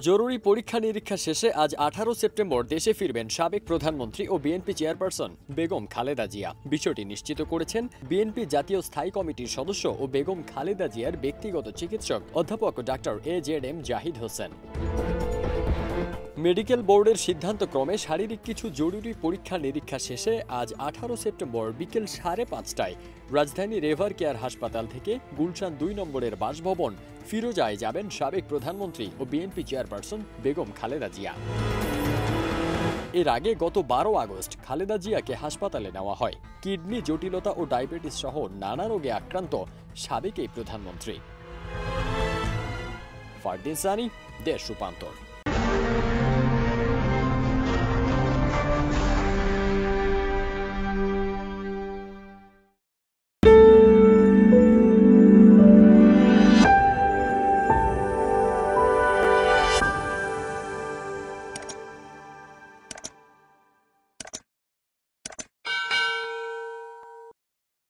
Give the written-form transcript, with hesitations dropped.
জরুরি পরীক্ষা নিরীক্ষা শেষে আজ 18 সেপ্টেম্বর দেশে ফিরবেন সাবেক প্রধানমন্ত্রী ও বিএনপি চেয়ারপারসন বেগম খালেদা জিয়া। বিষয়টি নিশ্চিত করেছেন বিএনপি জাতীয় স্থায়ী কমিটির সদস্য ও বেগম খালেদা জিয়ার ব্যক্তিগত চিকিৎসক অধ্যাপক doctor AJM Zahid Hossain. Medical বোর্ডের সিদ্ধান্ত ক্রমে শারীরিক কিছু জরুরি পরীক্ষা নিরীক্ষা শেষে আজ 18 সেপ্টেম্বর বিকেল 5:30টায় রাজধানী রেভার কেয়ার হাসপাতাল থেকে গুলশান 2 নম্বরের বাসভবন ফিরোজায় যাবেন সাবেক প্রধানমন্ত্রী ও বিএনপি চেয়ারপারসন বেগম খালেদা জিয়া। এর আগে গত 12 আগস্ট খালেদা জিয়াকে হাসপাতালে নেওয়া হয়। কিডনি জটিলতা ও ডায়াবেটিস সহ নানা রোগে আক্রান্ত সাবেক এই প্রধানমন্ত্রী। ফারদিন সানি, দেশ রূপান্তর।